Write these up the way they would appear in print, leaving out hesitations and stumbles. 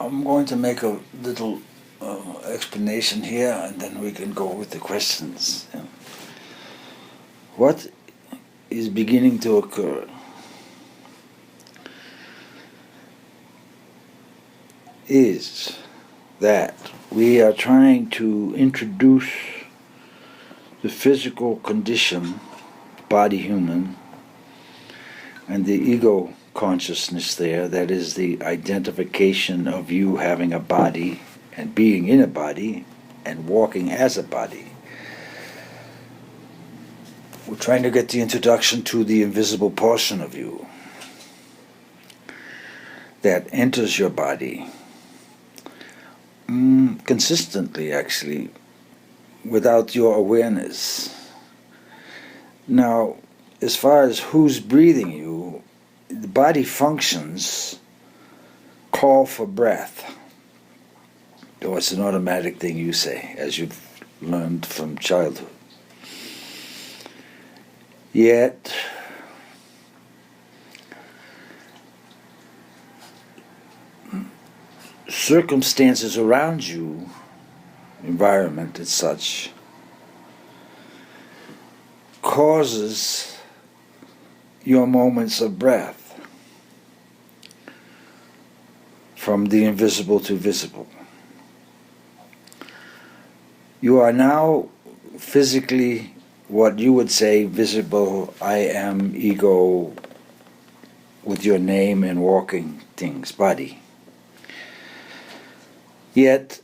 I'm going to make a little explanation here, and then we can go with the questions. Yeah. What is beginning to occur is that we are trying to introduce the physical condition, body human, and the ego consciousness there, that is the identification of you having a body and being in a body and walking as a body. We're trying to get the introduction to the invisible portion of you that enters your body consistently, actually, without your awareness. Now, as far as who's breathing you, the body functions call for breath. Or it's an automatic thing you say, as you've learned from childhood. Yet, circumstances around you, environment and such, causes your moments of breath from the invisible to visible. You are now physically what you would say visible, I am, ego, with your name and walking things, body. Yet,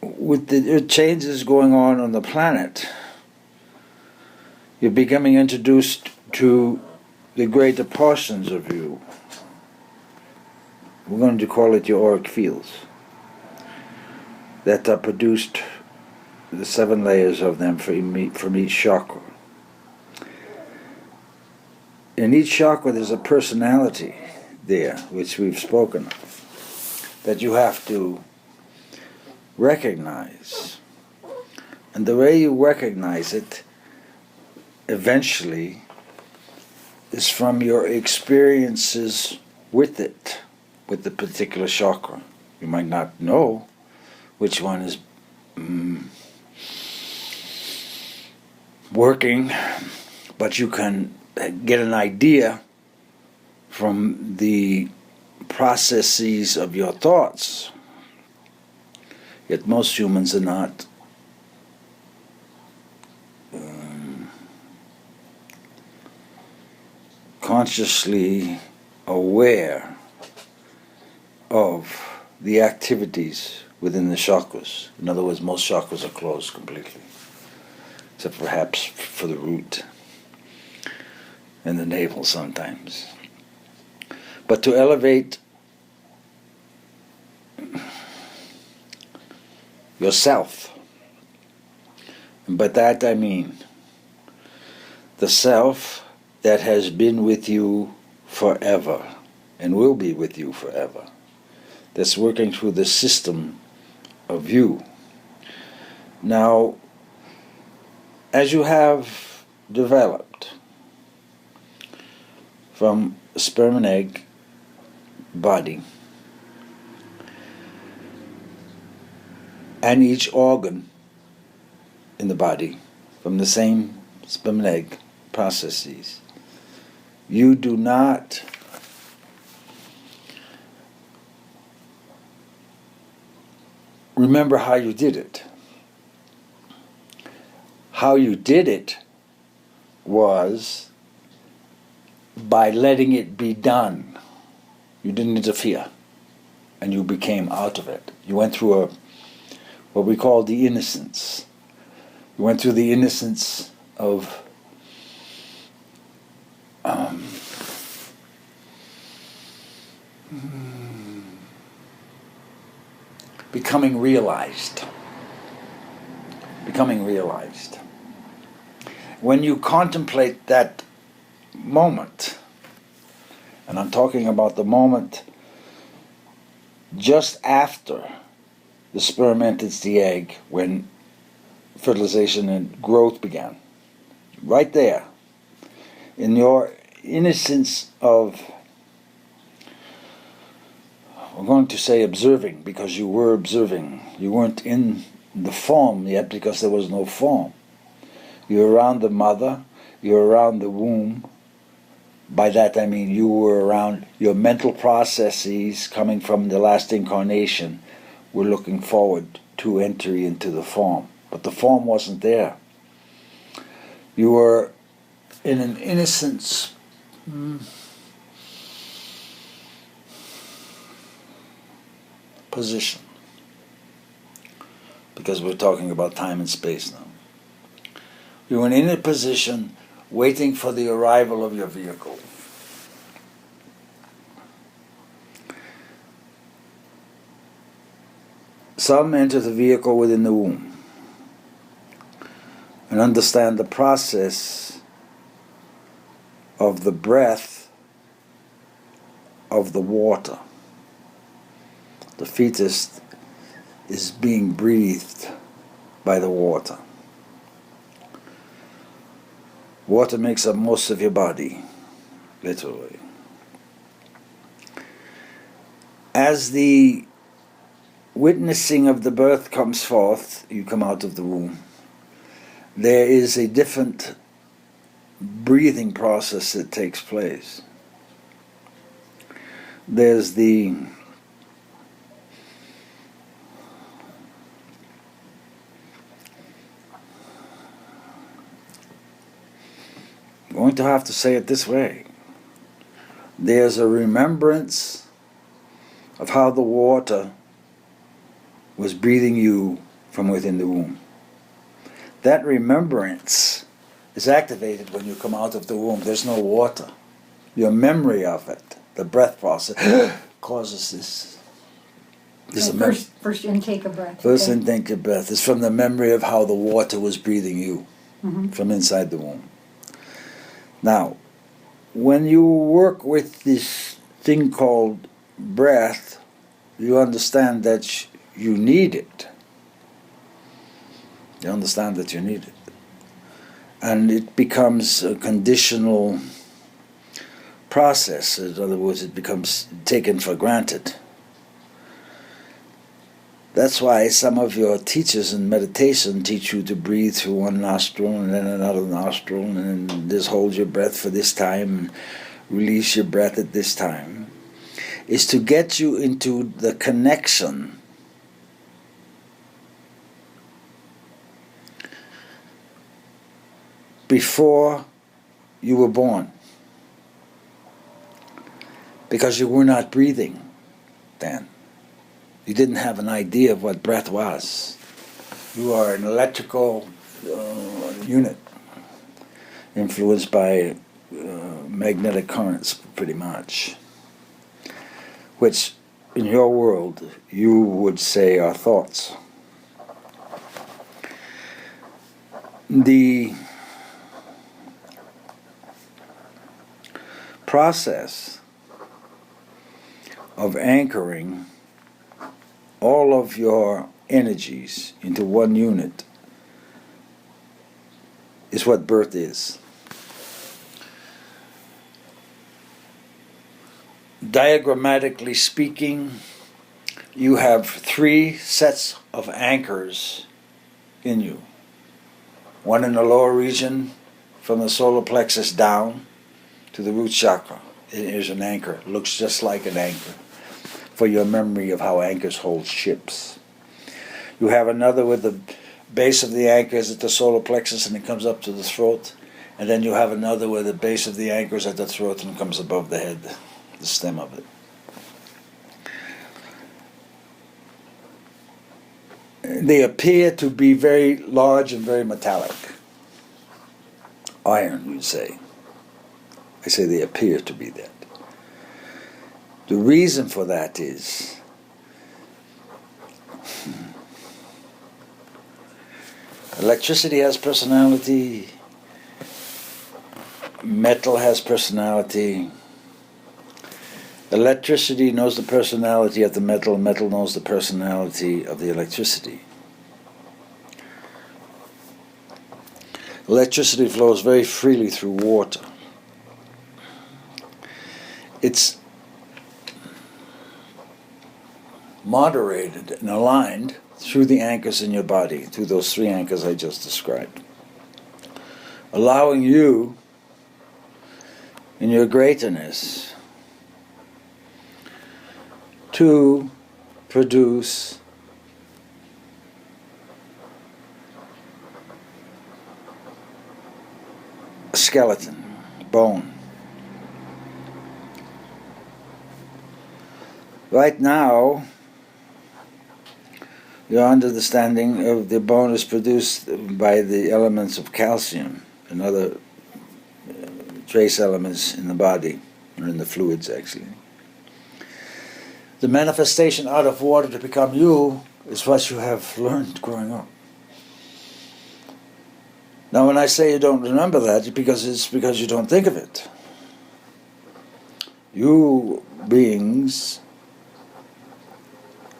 with the changes going on the planet, you're becoming introduced to the greater portions of you. We're going to call it your auric fields, that are produced, the 7 layers of them from each chakra. In each chakra there's a personality there, which we've spoken of, that you have to recognize. And the way you recognize it, eventually, is from your experiences with it, with the particular chakra. You might not know which one is working, but you can get an idea from the processes of your thoughts. Yet most humans are not consciously aware of the activities within the chakras. In other words, most chakras are closed completely, except perhaps for the root and the navel sometimes. But to elevate yourself, and by that I mean the self that has been with you forever and will be with you forever, that's working through the system of you. Now, as you have developed from sperm and egg body, and each organ in the body from the same sperm and egg processes, you do not remember how you did it. How you did it was by letting it be done. You didn't interfere, and you became out of it. You went through what we call the innocence. You went through the innocence of becoming realized. Becoming realized. When you contemplate that moment, and I'm talking about the moment just after the sperm enters the egg, when fertilization and growth began, right there, in your innocence of we're going to say observing, because you were observing. You weren't in the form yet because there was no form. You're around the mother, you're around the womb. By that I mean you were around your mental processes coming from the last incarnation. We're looking forward to entry into the form. But the form wasn't there. You were in an innocence position. Because we're talking about time and space now. You were in a position waiting for the arrival of your vehicle. Some enter the vehicle within the womb and understand the process of the breath of the water. The fetus is being breathed by the water. Water makes up most of your body, literally. As the witnessing of the birth comes forth, you come out of the womb, there is a different breathing process that takes place. There's the I'm going to have to say it this way. There's a remembrance of how the water was breathing you from within the womb. That remembrance is activated when you come out of the womb. There's no water. Your memory of it, the breath process, causes this. First intake of breath. First intake of breath is from the memory of how the water was breathing you from inside the womb. Now, when you work with this thing called breath, you understand that you need it. You understand that you need it. And it becomes a conditional process. In other words, it becomes taken for granted. That's why some of your teachers in meditation teach you to breathe through one nostril and then another nostril, and then just hold your breath for this time and release your breath at this time, is to get you into the connection before you were born. Because you were not breathing then. You didn't have an idea of what breath was. You are an electrical unit influenced by magnetic currents, pretty much, which in your world you would say are thoughts. The process of anchoring all of your energies into one unit is what birth is. Diagrammatically speaking, you have 3 sets of anchors in you. One in the lower region, from the solar plexus down to the root chakra. It is an anchor. It looks just like an anchor, for your memory of how anchors hold ships. You have another with the base of the anchor is at the solar plexus and it comes up to the throat. And then you have another where the base of the anchor is at the throat and comes above the head, the stem of it. They appear to be very large and very metallic. Iron, you'd say. I say they appear to be that. The reason for that is electricity has personality, metal has personality. Electricity knows the personality of the metal, metal knows the personality of the electricity. Electricity flows very freely through water. moderated and aligned through the anchors in your body, through those 3 anchors I just described. Allowing you, in your greaterness, to produce a skeleton, bone. Right now, your understanding of the bone is produced by the elements of calcium and other trace elements in the body, or in the fluids actually. The manifestation out of water to become you is what you have learned growing up. Now when I say you don't remember that, it's because you don't think of it. You beings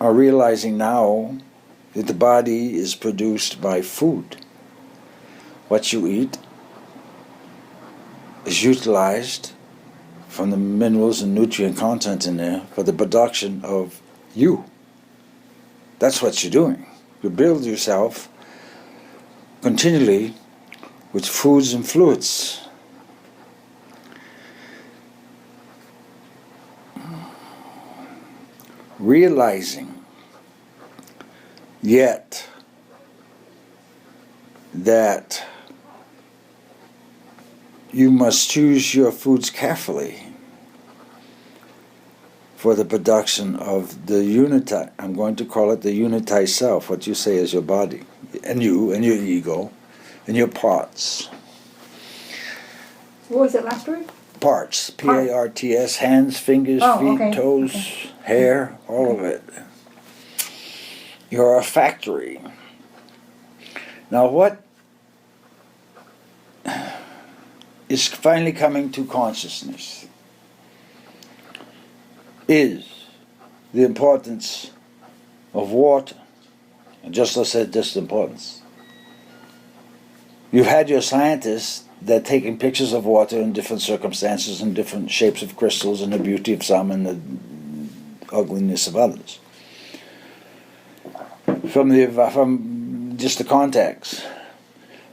are realizing now that the body is produced by food. What you eat is utilized from the minerals and nutrient content in there for the production of you. That's what you're doing. You build yourself continually with foods and fluids. Realizing yet that you must choose your foods carefully for the production of the unity. I'm going to call it the unitized self, what you say is your body, and you, and your ego, and your parts. What was it last word? Parts, P-A-R-T-S, hands, fingers, feet, toes, hair, all of it. You're a factory. Now what is finally coming to consciousness is the importance of water. And just as I said, just the importance. You've had your scientists that are taking pictures of water in different circumstances and different shapes of crystals and the beauty of some and the ugliness of others. From just the context.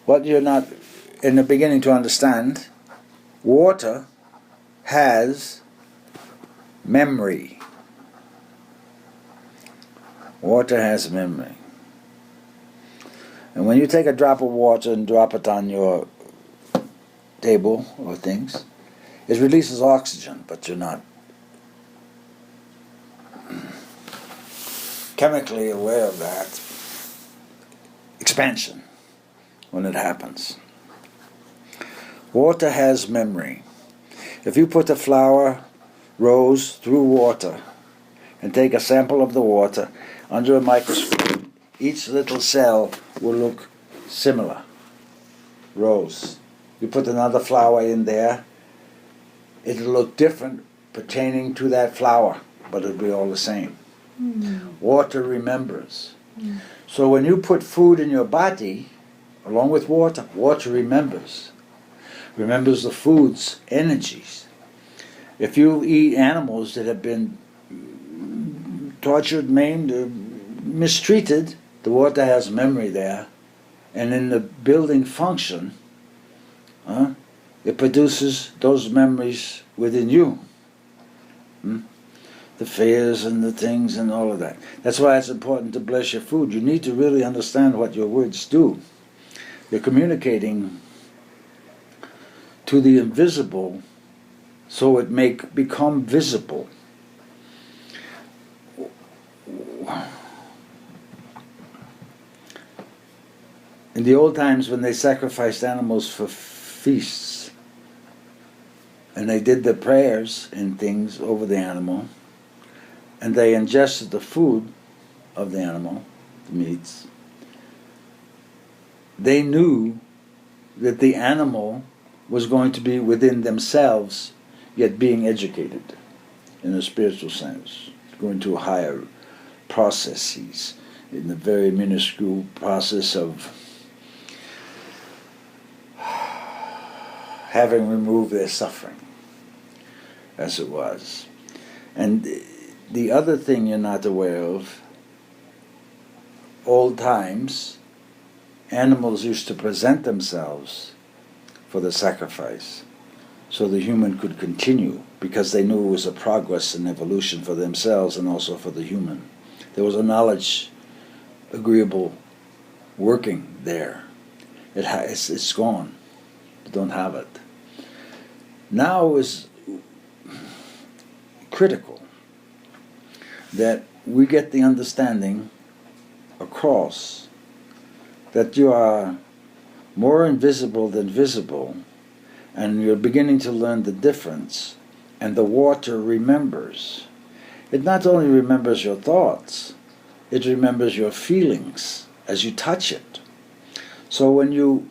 What you're not in the beginning to understand, water has memory. Water has memory. And when you take a drop of water and drop it on your table or things, it releases oxygen, but you're not chemically aware of that expansion when it happens. Water has memory. If you put a flower rose through water and take a sample of the water under a microscope, each little cell will look similar. Rose. You put another flower in there, it'll look different pertaining to that flower, but it'll be all the same. Water remembers. So when you put food in your body, along with water, water remembers. Remembers the food's energies. If you eat animals that have been tortured, maimed, or mistreated, the water has memory there. And in the building function, it produces those memories within you. The fears and the things and all of that. That's why it's important to bless your food. You need to really understand what your words do. You're communicating to the invisible so it may become visible. In the old times when they sacrificed animals for feasts and they did the prayers and things over the animal and they ingested the food of the animal, the meats, they knew that the animal was going to be within themselves, yet being educated in a spiritual sense, going to higher processes, in the very minuscule process of having removed their suffering, as it was. And the other thing you're not aware of, old times, animals used to present themselves for the sacrifice so the human could continue, because they knew it was a progress in evolution for themselves and also for the human. There was a knowledge agreeable working there. It's gone. You don't have it. Now is critical that we get the understanding across that you are more invisible than visible, and you're beginning to learn the difference, and the water remembers. It not only remembers your thoughts, it remembers your feelings as you touch it. So when you,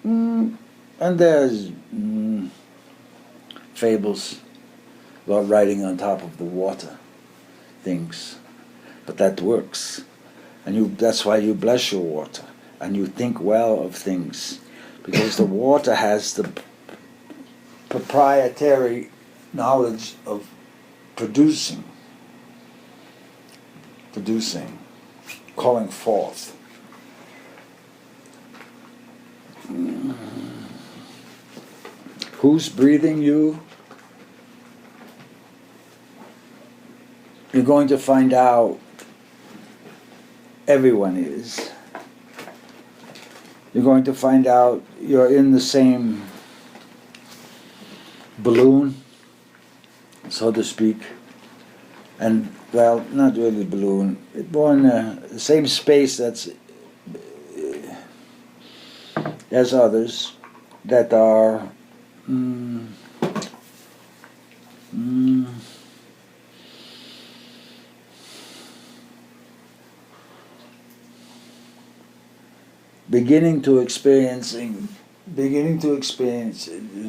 and there's fables about riding on top of the water, things, but that works. And that's why you bless your water, and you think well of things, because the water has the proprietary knowledge of producing, calling forth. Who's breathing you? You're going to find out everyone is. You're going to find out you're in the same balloon, so to speak, and, well, not really balloon, more in the same space that's as others that are beginning to experience the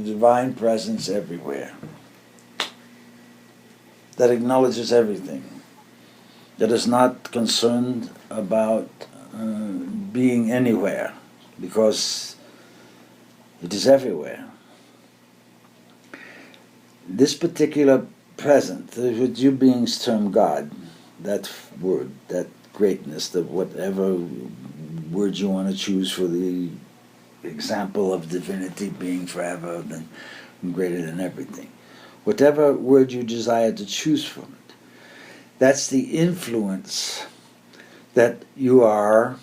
divine presence everywhere, that acknowledges everything, that is not concerned about being anywhere, because it is everywhere. This particular present, which you beings term God, that word, that greatness, that whatever word you want to choose for the example of divinity being forever and greater than everything. Whatever word you desire to choose from it, that's the influence that you are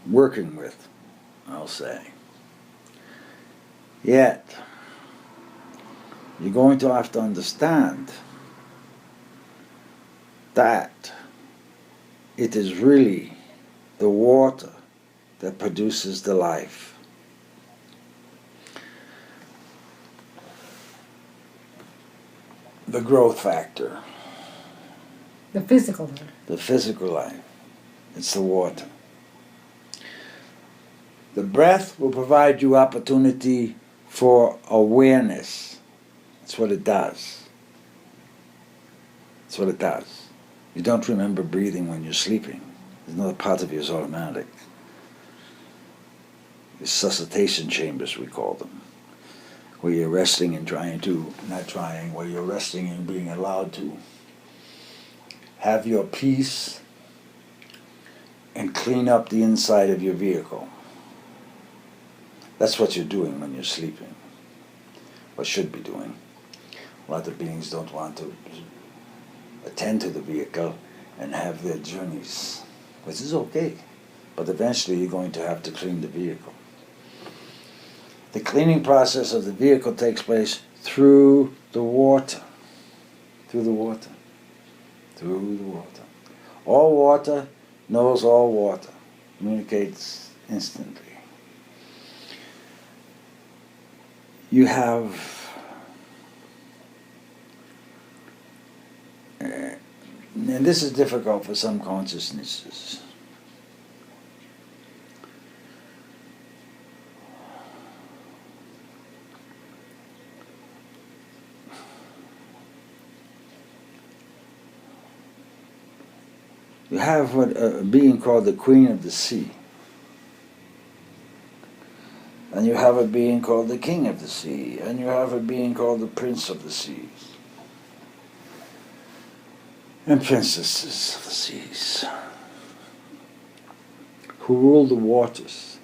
working with, I'll say. Yet, you're going to have to understand that it is really the water that produces the life. The growth factor. The physical life. The physical life. It's the water. The breath will provide you opportunity for awareness. That's what it does. That's what it does. You don't remember breathing when you're sleeping. There's another part of you is automatic. Resuscitation chambers, we call them, where you're resting and where you're resting and being allowed to have your peace and clean up the inside of your vehicle. That's what you're doing when you're sleeping, or should be doing. A lot of beings don't want to attend to the vehicle and have their journeys, which is okay, but eventually you're going to have to clean the vehicle. The cleaning process of the vehicle takes place through the water. Through the water. Through the water. All water knows all water. Communicates instantly. You have, and this is difficult for some consciousnesses. You have what a being called the Queen of the Sea. And you have a being called the King of the Sea, and you have a being called the Prince of the Seas, and princesses of the seas, who rule the waters.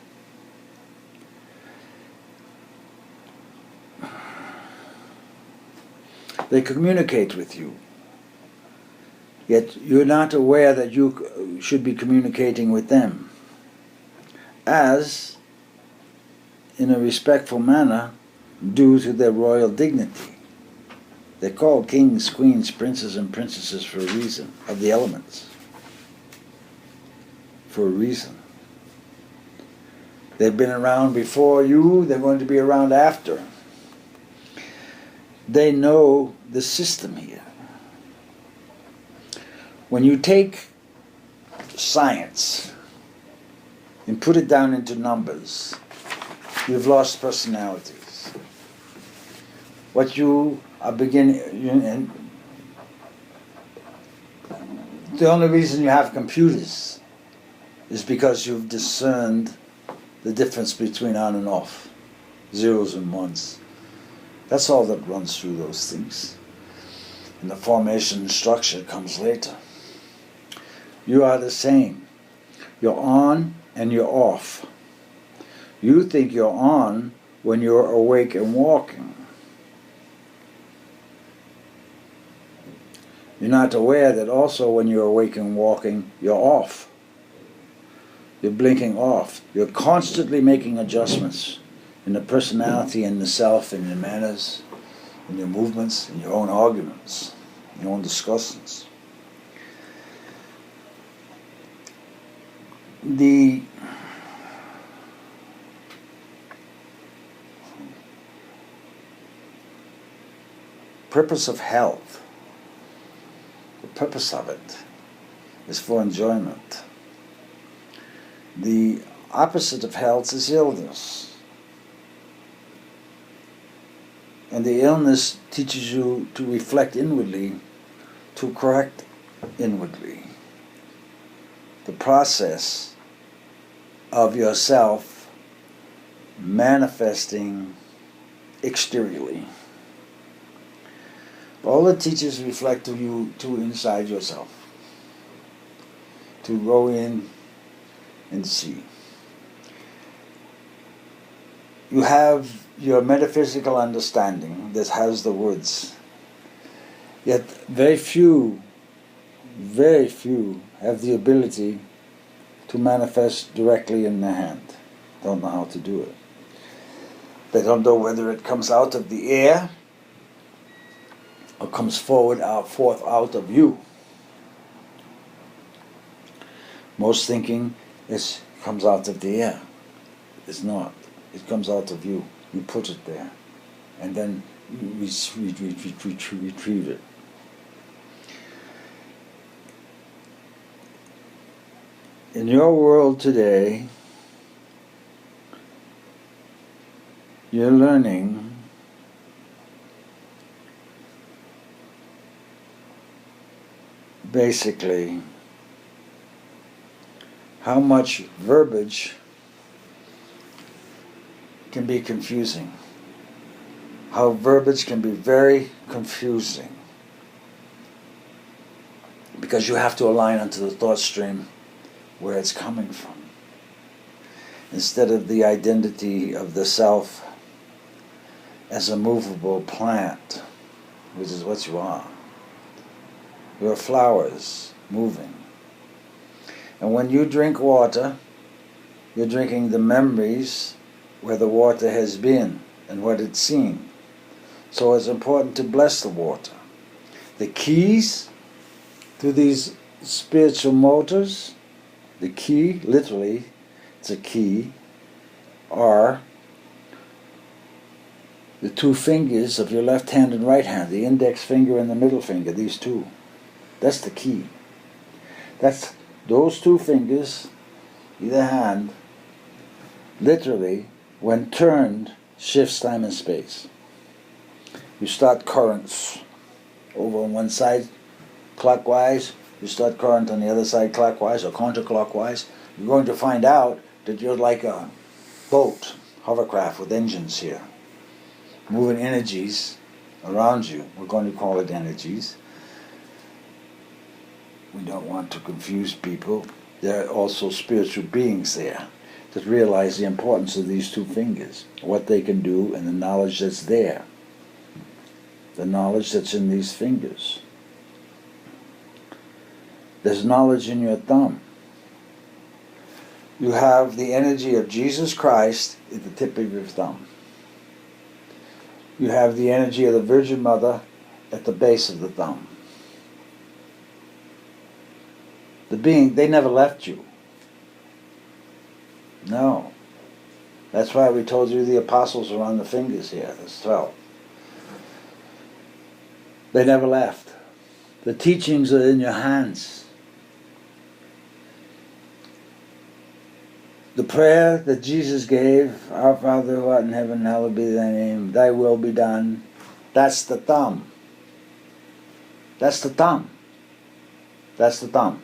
They communicate with you, yet you're not aware that you should be communicating with them, as, in a respectful manner, due to their royal dignity. They're called kings, queens, princes, and princesses for a reason, of the elements. For a reason. They've been around before you, they're going to be around after. They know the system here. When you take science and put it down into numbers, you've lost personalities. What you are beginning, and the only reason you have computers is because you've discerned the difference between on and off, zeros and ones. That's all that runs through those things. And the formation and structure comes later. You are the same. You're on and you're off. You think you're on when you're awake and walking. You're not aware that also when you're awake and walking, you're off. You're blinking off. You're constantly making adjustments in the personality and the self, in your manners, in your movements, in your own arguments, in your own discussions. The purpose of health, the purpose of it, is for enjoyment. The opposite of health is illness. And the illness teaches you to reflect inwardly, to correct inwardly. The process of yourself manifesting exteriorly. All it teaches reflect to you to inside yourself. To go in and see. You have your metaphysical understanding that has the words. Yet very few have the ability to manifest directly in their hand. Don't know how to do it. They don't know whether it comes out of the air or comes forth out of you. Most thinking comes out of the air. It's not. It comes out of you. You put it there. And then you retrieve it. In your world today, you're learning basically how much verbiage can be confusing. How verbiage can be very confusing. Because you have to align onto the thought stream where it's coming from. Instead of the identity of the self as a movable plant, which is what you are. You're flowers moving. And when you drink water, you're drinking the memories where the water has been and what it's seen. So it's important to bless the water. The keys to these spiritual motors, the key, literally, it's a key, are the two fingers of your left hand and right hand, the index finger and the middle finger, these two. That's the key. That's those two fingers, either hand, literally, when turned, shifts time and space. You start currents over on one side clockwise, you start current on the other side clockwise or counterclockwise. You're going to find out that you're like a boat hovercraft with engines here, moving energies around you. We're going to call it energies. We don't want to confuse people. There are also spiritual beings there that realize the importance of these two fingers, what they can do, and the knowledge that's there. The knowledge that's in these fingers. There's knowledge in your thumb. You have the energy of Jesus Christ at the tip of your thumb. You have the energy of the Virgin Mother at the base of the thumb. The being, they never left you. No. That's why we told you the apostles are on the fingers here. There's 12. They never left. The teachings are in your hands. The prayer that Jesus gave, Our Father who art in heaven, hallowed be thy name, thy will be done, that's the thumb. That's the thumb. That's the thumb.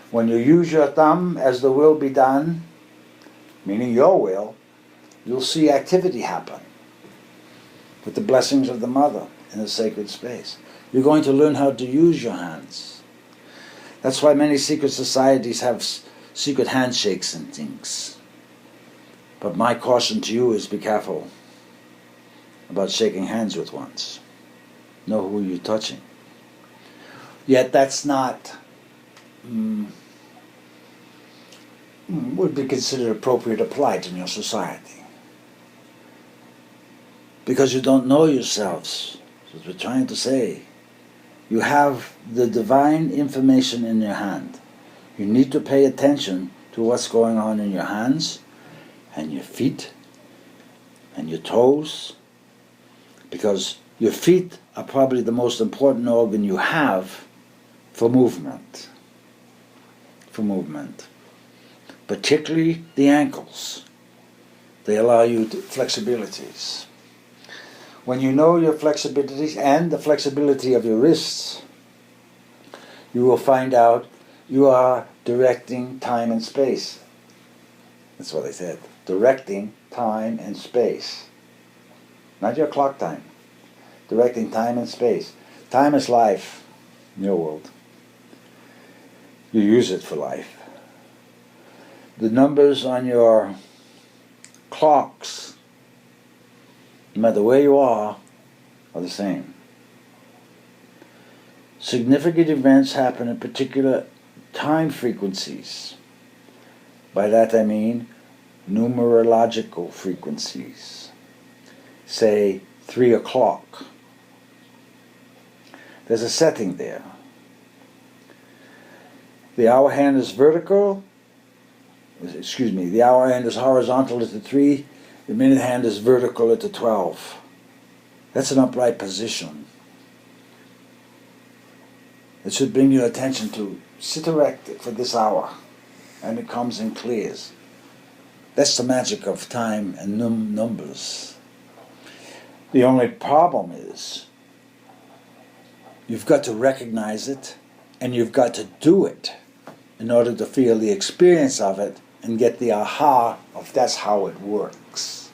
When you use your thumb as the will be done, meaning your will, you'll see activity happen with the blessings of the Mother in the sacred space. You're going to learn how to use your hands. That's why many secret societies have secret handshakes and things. But my caution to you is be careful about shaking hands with ones. Know who you're touching. Yet that's not would be considered appropriate applied in your society. Because you don't know yourselves. That's what we're trying to say. You have the divine information in your hand. You need to pay attention to what's going on in your hands and your feet and your toes, because your feet are probably the most important organ you have for movement. For movement. Particularly the ankles. They allow you flexibilities. When you know your flexibilities and the flexibility of your wrists, you will find out you are directing time and space. That's what I said. Directing time and space. Not your clock time. Directing time and space. Time is life in your world. You use it for life. The numbers on your clocks, no matter where you are the same. Significant events happen at particular time frequencies. By that I mean numerological frequencies. Say 3 o'clock. There's a setting there. The hour hand is vertical. The hour hand is horizontal at the 3. The minute hand is vertical at the 12. That's an upright position. It should bring your attention to sit erect for this hour, and it comes and clears. That's the magic of time and numbers. The only problem is you've got to recognize it, and you've got to do it in order to feel the experience of it and get the aha of that's how it works.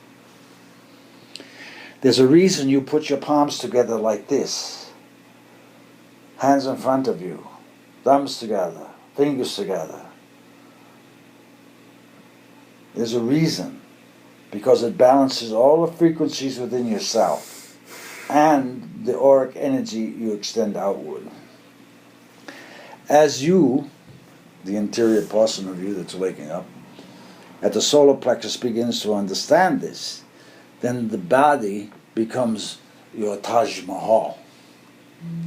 There's a reason you put your palms together like this. Hands in front of you, thumbs together, fingers together. There's a reason, because it balances all the frequencies within yourself and the auric energy you extend outward. As you, the interior portion of you that's waking up, at the solar plexus begins to understand this, then the body becomes your Taj Mahal,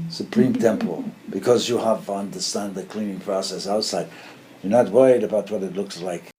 Supreme Temple, because you have understand the cleaning process outside. You're not worried about what it looks like